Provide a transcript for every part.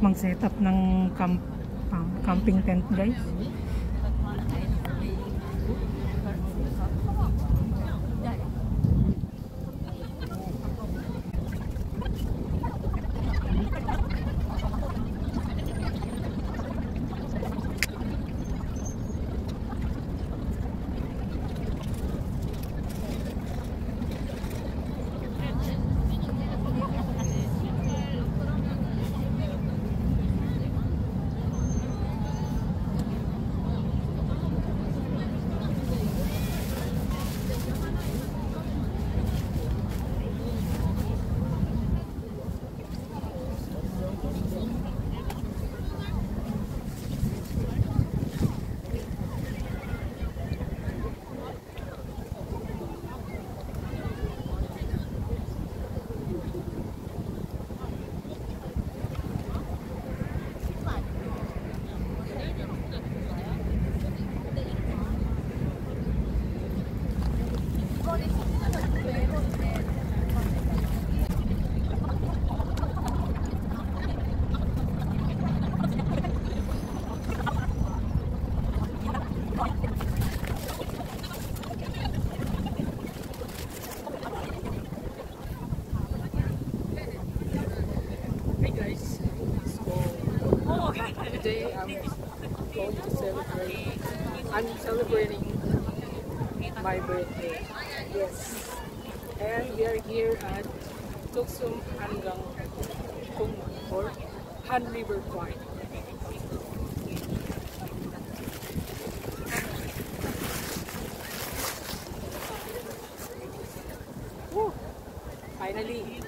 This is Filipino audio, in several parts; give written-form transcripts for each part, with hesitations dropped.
Hirap mag-set up ng camping tent, guys. Today I'm celebrating my birthday. Yes. And we are here at Tuksum Hanggang Kung or Han River Point. Woo! Finally.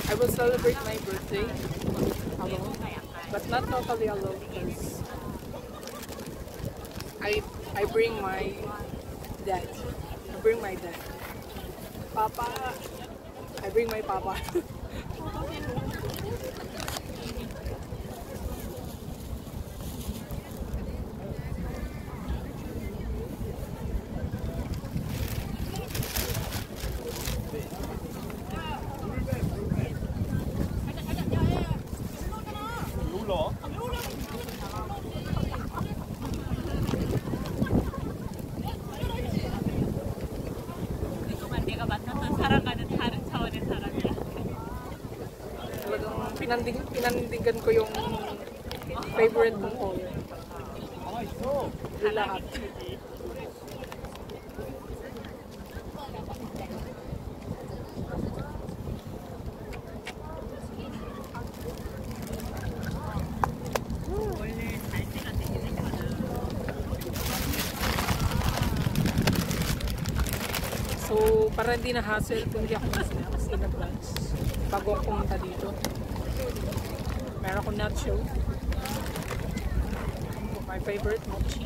I will celebrate my birthday alone, but not totally alone because I bring my dad. I bring my dad. Papa. I bring my papa. Pinandigan ko yung favorite kong color. Lahat. So, para hindi na hassle kung hindi ako snacks in advance bago ako pumunta dito. Meron akong nacho. My favorite mochi.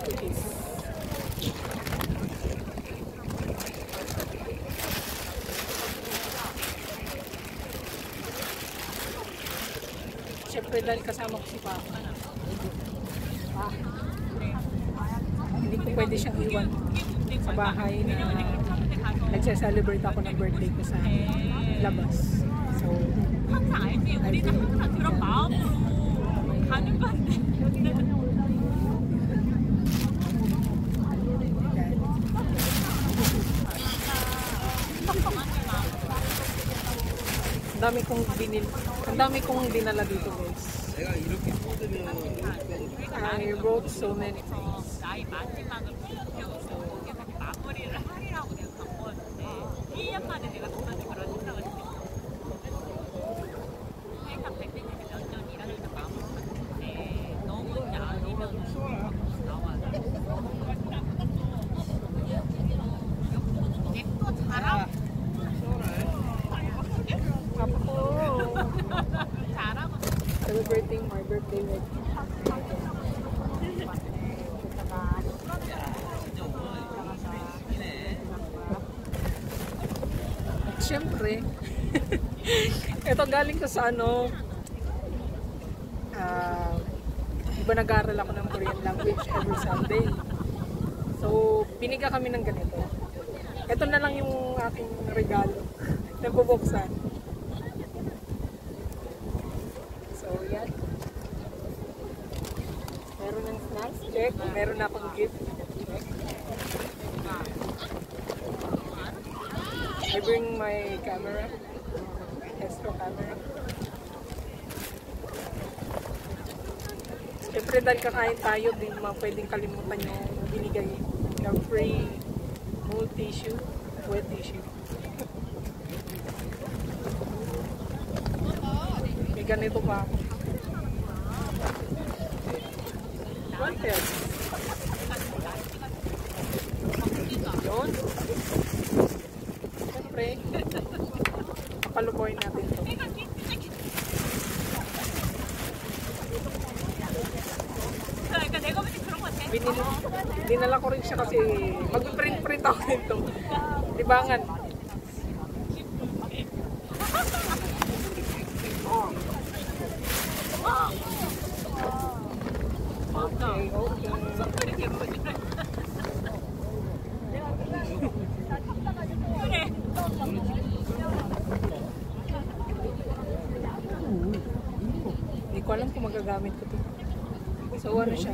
Cookies. Siyempre dahil kasama ko si Papa. Hindi ko pwede siyang iwan sa bahay na nagsa-celebrate ako ng birthday ko sa labas. So, ang dami kong dinala dito, guys. I wrote so many things. Celebrating my birthday with Siyempre, ito galing ko sa Diba nag-aaral ako ng Korean language every Sunday. So, binigyan kami ng ganito. Ito na lang yung aking regalo na bubuksan. So, yan. Meron ng snacks, check. Meron na akong gift. I bring my camera. Extra camera. Siyempre dahil kakain tayo, di naman pwedeng kalimutan yung binigay na free mold tissue, wet tissue. May ganito pa ako. Wanted. Yun. Siyempre, papaluboy natin ito. Dinala ko rin siya kasi mag-print ako nito. Libangan. Okay. Hindi ko alam kung magagamit ko ito. So ano siya?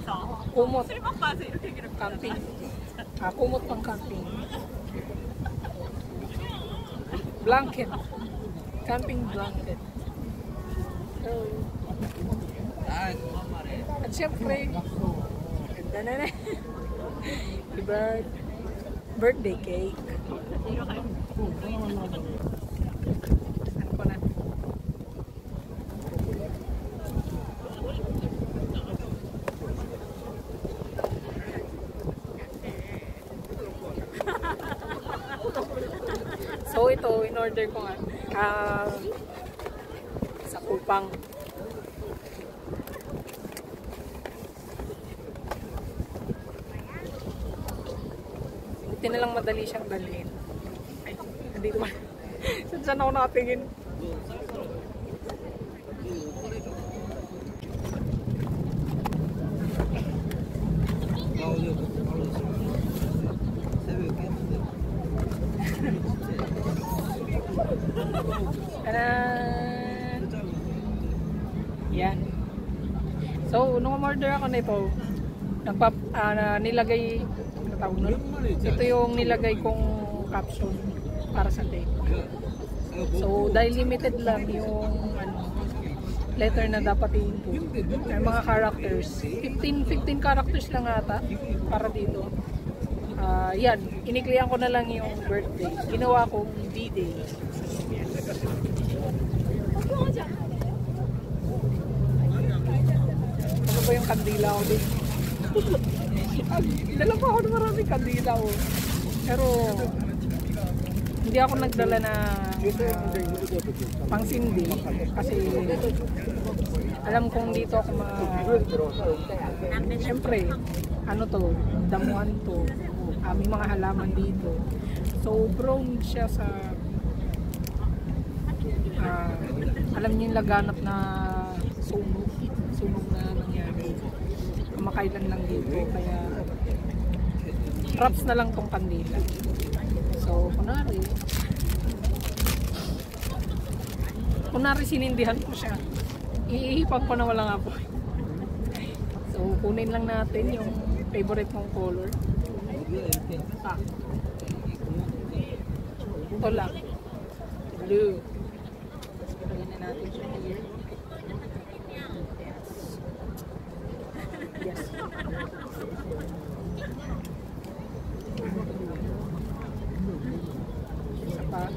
So, kumot. Camping. Kumot pang camping. Blanket. Camping blanket. So, at syempre, ganda na na. Birthday cake. Ano ko na? So ito, in order ko nga sa Kupang. Buti na lang madali siyang dalhin. Ay, hindi ko saan ako nakatingin? Yan. So, nung order ako nito, nilagay, ano tawag nun? Ito yung nilagay kong caption para sa date. So, dahil limited lang yung letter na dapat i-input. Yung mga characters. 15 characters lang ata para dito. Yan, inikliyan ko na lang yung birthday. Ginawa kong D-Day. Ano ba yung kandila ko din? Dala pa ako na maraming kandila ko. Pero hindi ako nagdala na pangsindi kasi alam kong dito ako siyempre ano to, damuhan to, may mga halaman dito, so prone siya sa alam niyo yung laganap na sunog na nangyari kamakailan lang dito, kaya props na lang tong kandila. So kunwari sinindihan ko siya, iihipan ko na walang apoy. So kunin lang natin yung favorite mong color. Ito lang, blue. Lagyan na natin siya here. Yes. Isa pa.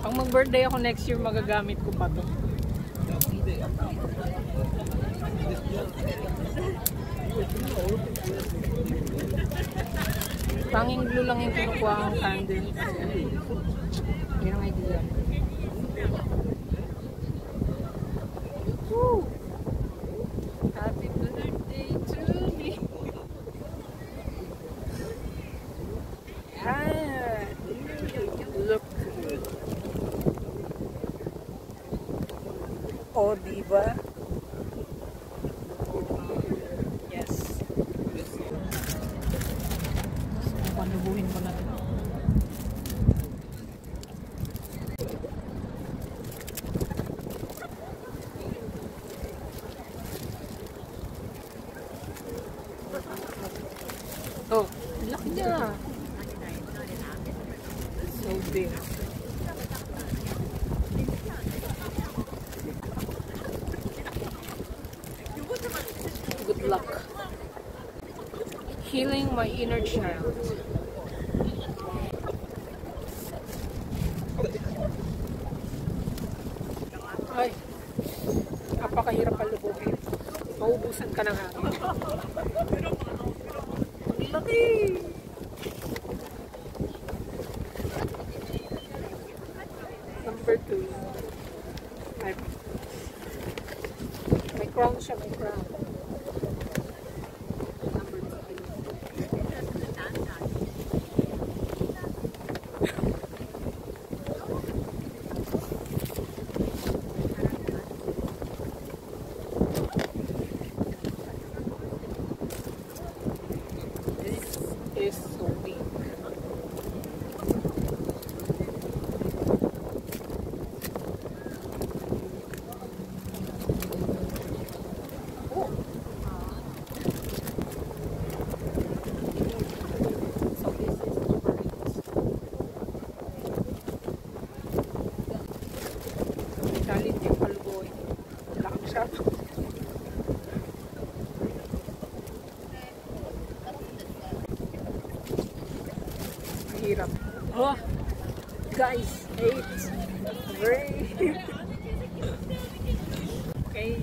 Pag mag-birthday ako next year, magagamit ko pa to. Tanging blue lang yung kinukuha ang candle. Yun ang idea. Woo! Happy birthday to me! Ah! Look! O, diba? Yes. So, panubuhin ko na ito. Oh, laki niya. So big. Good luck. Healing my inner child. Ay, napakahirap palubuhin. Maubusan ka ng hangin. Laki! Number 2. Ay, may crown siya, may crown. Number 2. This is so big. Galit yung paluboy. Laki masyado. Mahirap. Oh! Guys, 8. Great! Okay.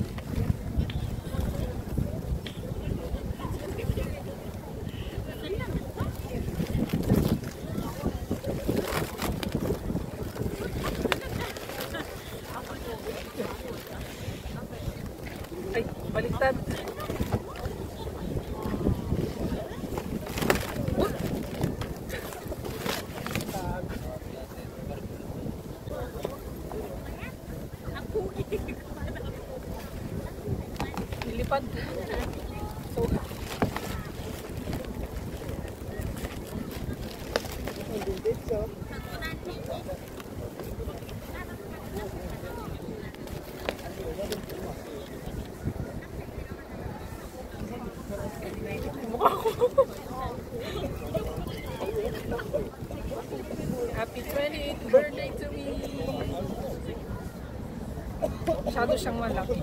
Ay, baliktad. Nilipad. So, mukha ko. Happy 28th birthday to me! Masyado siyang malaki.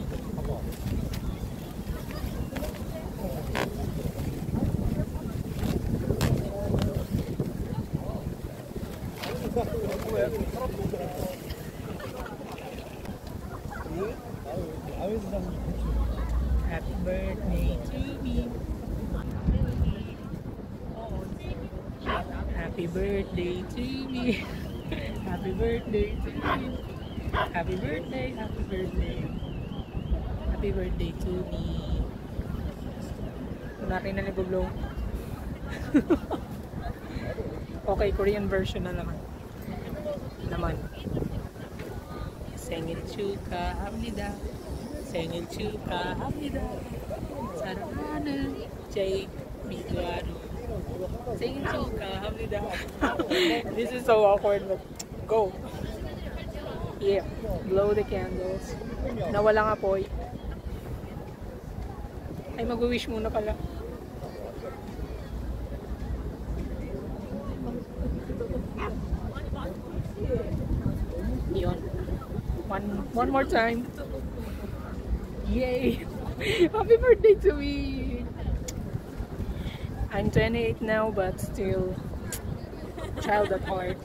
Happy birthday to me. Happy birthday to me. Happy birthday to me. Happy birthday, happy birthday. Happy birthday to me. Wala rin na nag-blow. Okay, Korean version na naman. 생일 축하합니다. 생일 축하합니다. 사랑하는 제이미주아루. 생일 축하합니다. This is so awkward, but go. Yeah, blow the candles. Nawalang apoy. Ay, mag-wish muna pala. Yun. One more time. Yay! Happy birthday to me! I'm 28 now, but still child at heart.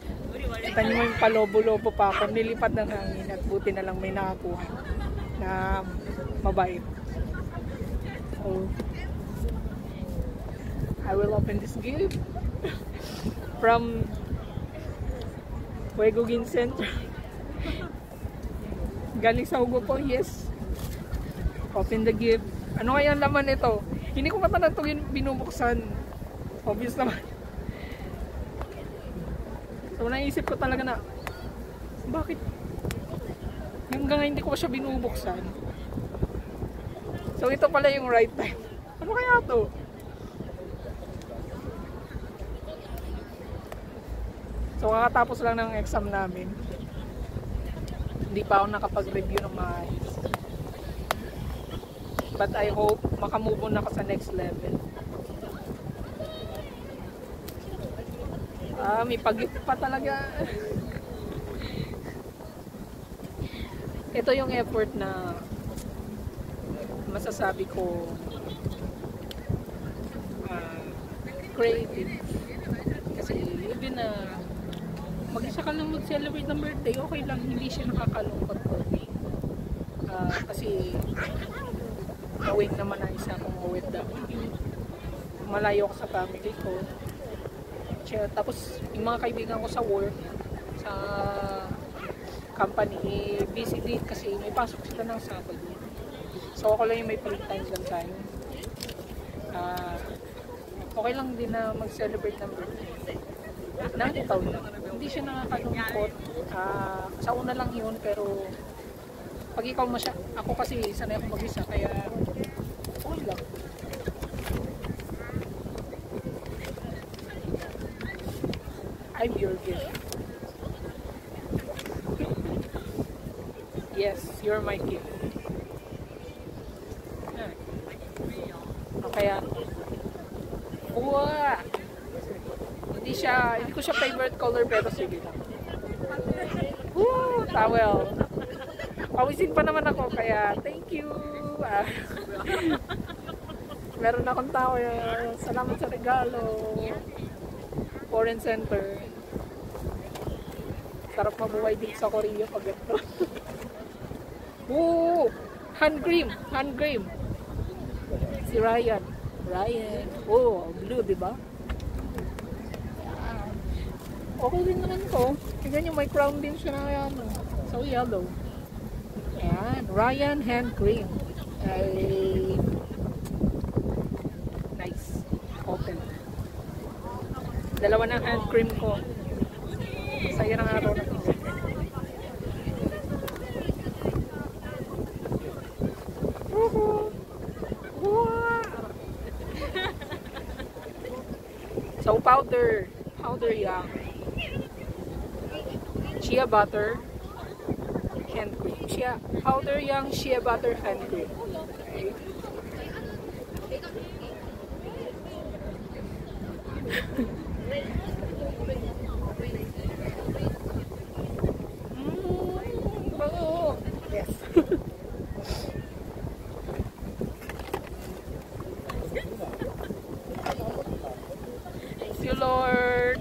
Kita niyo yung palobo-lobo pa ako. Nilipad ng hangin at buti na lang may nakakuha. na mabait. So, I will open this gift from Huegugin Center. Galing sa Hugo po, yes. Open the gift. Ano kaya ang laman nito? Hindi ko matanan ito binubuksan. Obvious naman. So naisip ko talaga na, bakit? Hanggang ngayon hindi ko pa siya binubuksan. So ito pala yung right time. Ano kaya to? So kakatapos lang ng exam namin. Hindi pa ako nakapag-review ng maayos. But I hope makamove on ako sa next level. May pag-gift pa talaga. Ito yung effort na masasabi ko creative. Kasi even na mag-isa ka lang mag-celebrate ng birthday, okay lang, hindi siya nakakalungkot for me. Kasi awake naman ang isa kong OFW. Malayo ako sa family ko. Tapos yung mga kaibigan ko sa work, sa company, busy din kasi may pasok sila ng Sabado. So ako lang yung may free time lang tayo. Okay lang din na mag-celebrate ng birthday. Nakitaw na. Hindi siya nakakalungkot. Sa una lang yun, pero pag ikaw ako kasi sanay ako mag-isa, kaya okay lang. I'm your gift. Yes, you're my gift. Kaya wow! Hindi ko siya favorite color, pero sige lang. Woo! Towel. Pawisin pa naman ako, kaya thank you. Meron akong towel. Salamat sa regalo. Foreign Center. Sarap mabuhay din sa Korea pag ito. Woo! Hand cream. Hand cream. Si Ryan. Oh, blue, diba? Okay din naman to. Tignan nyo, may crown din siya na yan. So yellow. Ayan. Ryan hand cream. Nice. Open. Dalawa ng hand cream ko. Saya ng araw na to. So powder yang shea butter hand cream. Powder yang shea butter hand cream. Okay. Bango. Yes. Thank you, Lord.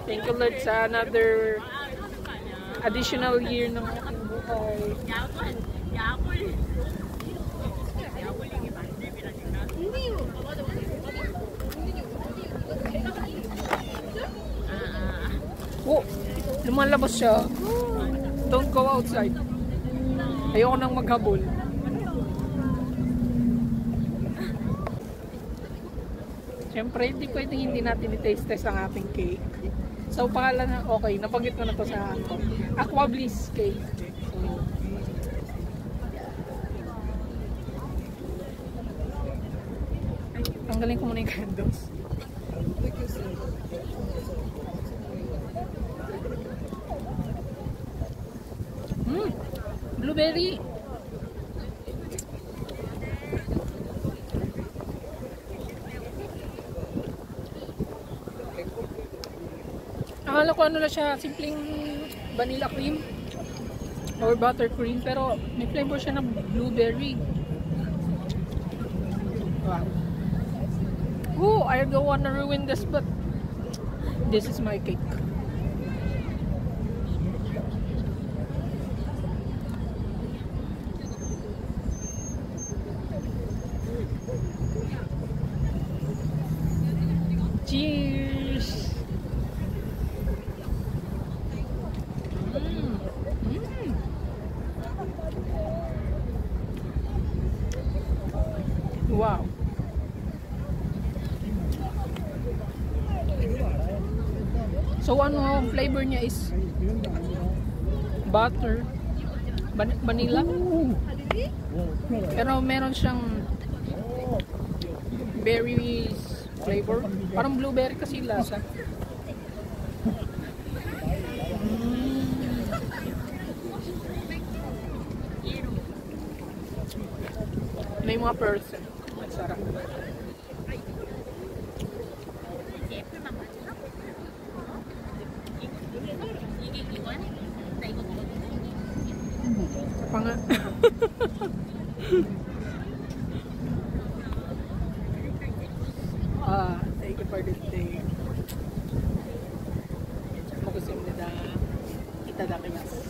Thank you, Lord, sa another additional year ng aking buhay. Oh, lumalabas siya. Don't go outside. Ayoko nang maghabol. Siyempre, hindi natin i-taste test ang ating cake. So, pangalan na, okay, napagit ko na to sa ako. Aqua Bliss cake. So, tanggalin ko muna yung candles. Blueberry. Akala ko ano na siya, simpleng vanilla cream or buttercream, pero may flavor siya ng blueberry. Wow. Oh, I don't wanna ruin this, but this is my cake. Wow. So ano ang flavor niya is butter, vanilla. Pero meron siyang berries flavor. Parang blueberry kasi lasa. May mga person. Masarap. Pa nga. Thank you for this day. Mogusimnida itadakimasu.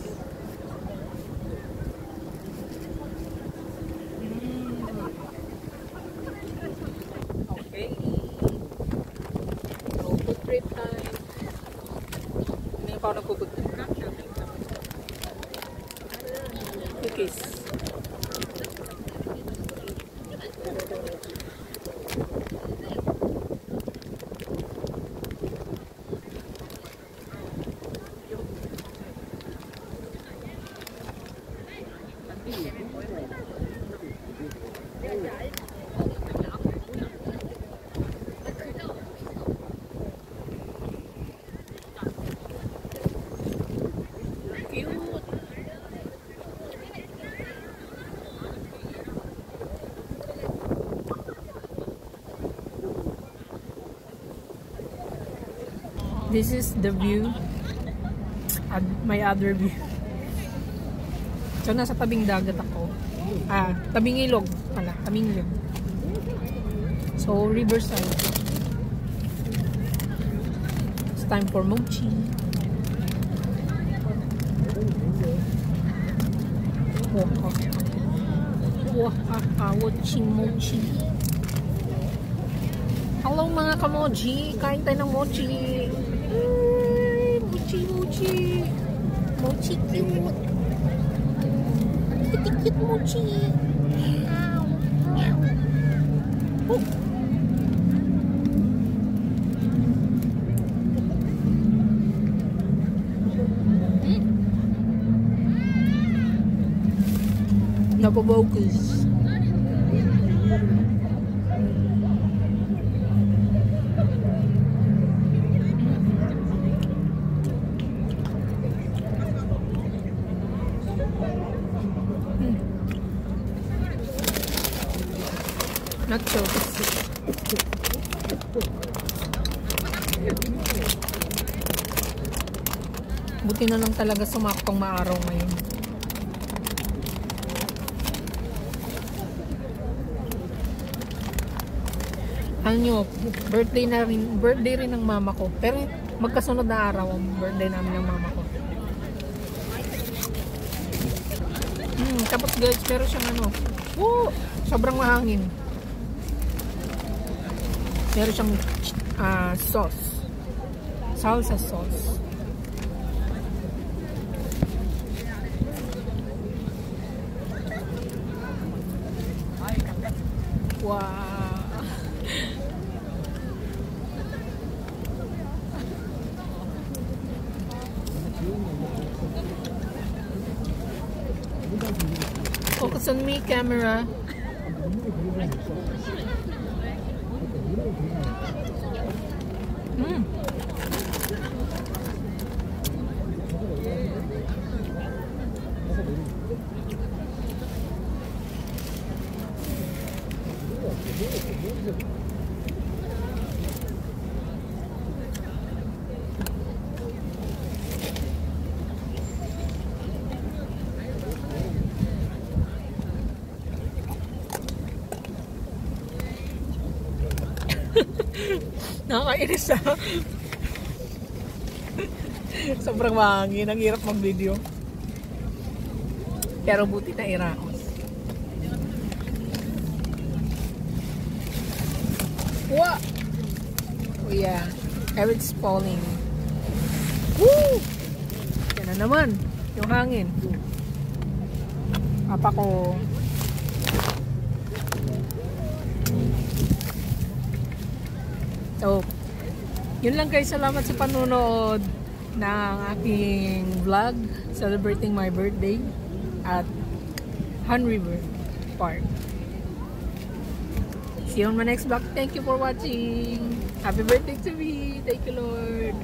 Okay. So, food trip time. Hindi pa ako nagpo-food trip. Cookies. This is the view. My other view. So, nasa tabing dagat ako. Tabing ilog pala. Tabing ilog. So, riverside. It's time for mochi. Watching mochi. Hello mga kamoji. Kain tayo ng mochi. Mochi. Mochi cute. Cute mochi. Oh. Napabogus. Nachos. Buti na lang talaga sumaktong maaraw ngayon. Alam nyo, birthday rin ng mama ko. Pero magkasunod na araw ang birthday namin ng mama ko. Tapos guys, meron siyang ano, sobrang mahangin. Meron siyang sauce. Salsa sauce. Wow. Focus on me, camera. Nakakainis ha. Sobrang mahangin. Ang hirap mag-video. Pero buti na iraos. Wow! Oh yeah. It's falling. Woo! Yan na naman. Yung hangin. Papa ko. So, yun lang guys. Salamat sa panunood ng aking vlog celebrating my birthday at Han River Park. See you on my next vlog. Thank you for watching. Happy birthday to me. Thank you, Lord.